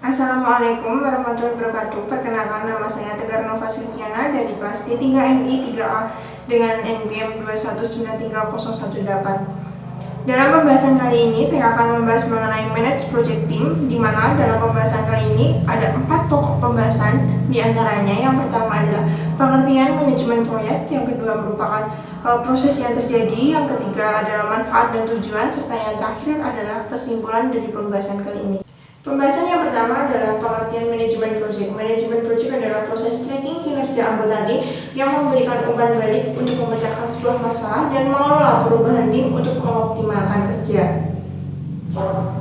Assalamualaikum warahmatullahi wabarakatuh. Perkenalkan, nama saya Tegar Nova Silviana dari kelas D3MI 3A dengan NPM 2193018. Dalam pembahasan kali ini saya akan membahas mengenai manage project team, di mana dalam pembahasan kali ini ada 4 pokok pembahasan. Di antaranya yang pertama adalah pengertian manajemen proyek, yang kedua merupakan proses yang terjadi, yang ketiga ada manfaat dan tujuan, serta yang terakhir adalah kesimpulan dari pembahasan kali ini. Pembahasan yang pertama adalah pengertian manajemen proyek. Manajemen proyek adalah proses tracking kinerja anggota tim yang memberikan umpan balik untuk memecahkan sebuah masalah dan mengelola perubahan tim untuk mengoptimalkan kerja.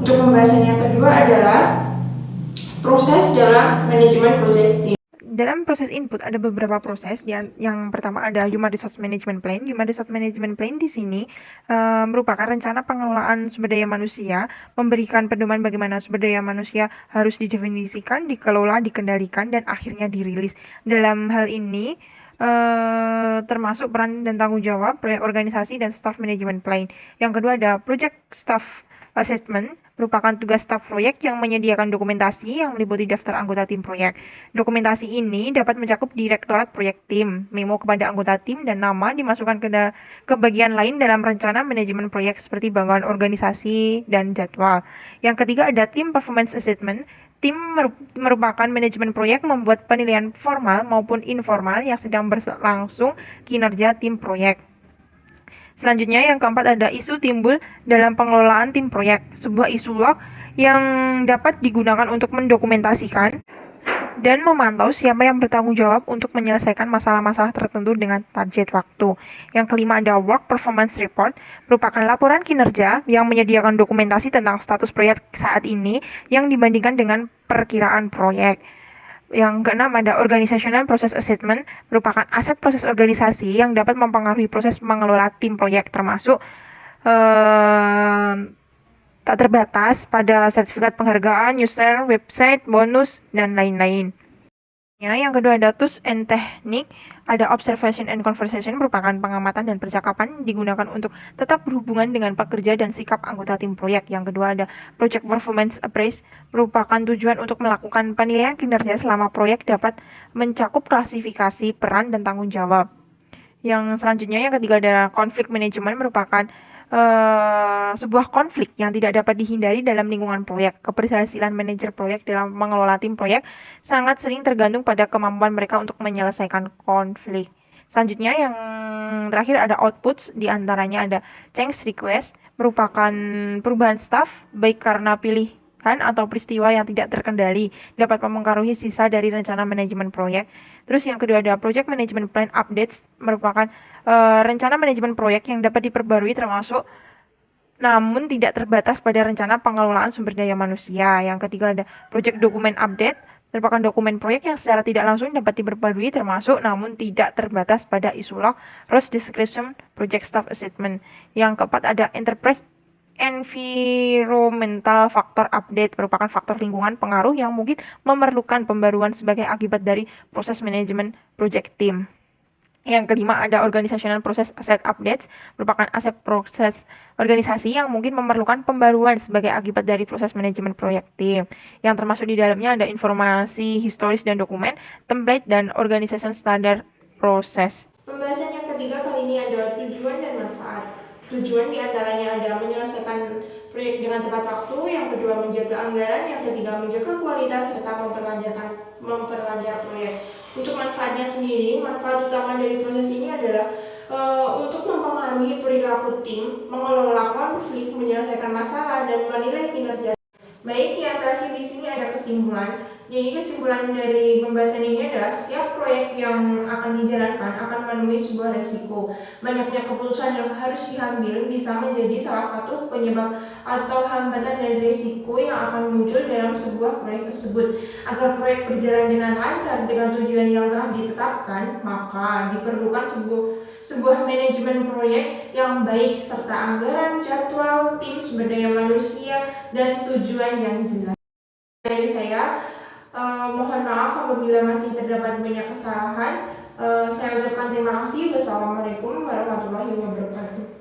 Untuk pembahasan yang kedua adalah proses dalam manajemen proyek tim. Dalam proses input ada beberapa proses. Yang pertama ada Human Resource Management Plan. Human Resource Management Plan di sini merupakan rencana pengelolaan sumber daya manusia, memberikan pedoman bagaimana sumber daya manusia harus didefinisikan, dikelola, dikendalikan, dan akhirnya dirilis. Dalam hal ini termasuk peran dan tanggung jawab proyek organisasi dan staff management plan. Yang kedua ada Project Staff Assessment, merupakan tugas staf proyek yang menyediakan dokumentasi yang meliputi daftar anggota tim proyek. Dokumentasi ini dapat mencakup direktorat proyek tim, memo kepada anggota tim, dan nama dimasukkan ke bagian lain dalam rencana manajemen proyek seperti bangunan organisasi dan jadwal. Yang ketiga ada Team Performance Assessment. Tim merupakan manajemen proyek membuat penilaian formal maupun informal yang sedang berlangsung kinerja tim proyek. Selanjutnya yang keempat ada isu timbul dalam pengelolaan tim proyek, sebuah isu log yang dapat digunakan untuk mendokumentasikan dan memantau siapa yang bertanggung jawab untuk menyelesaikan masalah-masalah tertentu dengan target waktu. Yang kelima ada Work Performance Report, merupakan laporan kinerja yang menyediakan dokumentasi tentang status proyek saat ini yang dibandingkan dengan perkiraan proyek. Yang keenam ada Organizational Process Assessment, merupakan aset proses organisasi yang dapat mempengaruhi proses mengelola tim proyek, termasuk tak terbatas pada sertifikat penghargaan, user, website, bonus, dan lain-lain. Yang kedua ada Tools and Technique, ada Observation and Conversation, merupakan pengamatan dan percakapan digunakan untuk tetap berhubungan dengan pekerja dan sikap anggota tim proyek. Yang kedua ada Project Performance Appraise, merupakan tujuan untuk melakukan penilaian kinerja selama proyek dapat mencakup klasifikasi peran dan tanggung jawab. Yang selanjutnya yang ketiga adalah Conflict Management, merupakan sebuah konflik yang tidak dapat dihindari dalam lingkungan proyek. Keberhasilan manajer proyek dalam mengelola tim proyek sangat sering tergantung pada kemampuan mereka untuk menyelesaikan konflik. Selanjutnya yang terakhir ada outputs, diantaranya ada change request, merupakan perubahan staff baik karena pilihan atau peristiwa yang tidak terkendali, dapat mempengaruhi sisa dari rencana manajemen proyek. Terus yang kedua ada project management plan updates, merupakan rencana manajemen proyek yang dapat diperbarui termasuk namun tidak terbatas pada rencana pengelolaan sumber daya manusia. Yang ketiga ada project document update, merupakan dokumen proyek yang secara tidak langsung dapat diperbarui termasuk namun tidak terbatas pada isu log, roles description, project staff assessment. Yang keempat ada enterprise environmental factor update, merupakan faktor lingkungan pengaruh yang mungkin memerlukan pembaruan sebagai akibat dari proses manajemen project team. Yang kelima ada organizational process asset updates, merupakan aset proses organisasi yang mungkin memerlukan pembaruan sebagai akibat dari proses manajemen proyek tim. Yang termasuk di dalamnya ada informasi historis dan dokumen, template, dan organization standard proses. Pembahasan yang ketiga kali ini adalah tujuan dan manfaat. Tujuan diantaranya ada menyelesaikan proyek dengan tepat waktu, yang kedua menjaga anggaran, yang ketiga menjaga kualitas, serta memperlancar proyek. Untuk manfaatnya sendiri, manfaat utama dari proses ini adalah untuk mempengaruhi perilaku tim, mengelola konflik, menyelesaikan masalah, dan menilai kinerja. Baik, yang terakhir di sini ada kesimpulan. Jadi kesimpulan dari pembahasan ini adalah setiap proyek yang akan dijalankan akan menemui sebuah resiko. Banyaknya keputusan yang harus diambil bisa menjadi salah satu penyebab atau hambatan dari resiko yang akan muncul dalam sebuah proyek tersebut. Agar proyek berjalan dengan lancar dengan tujuan yang telah ditetapkan, maka diperlukan sebuah manajemen proyek yang baik serta anggaran, jadwal, tim, sumber daya manusia, dan tujuan yang jelas. Dari saya, mohon maaf apabila masih terdapat banyak kesalahan. Saya ucapkan terima kasih. Wassalamualaikum warahmatullahi wabarakatuh.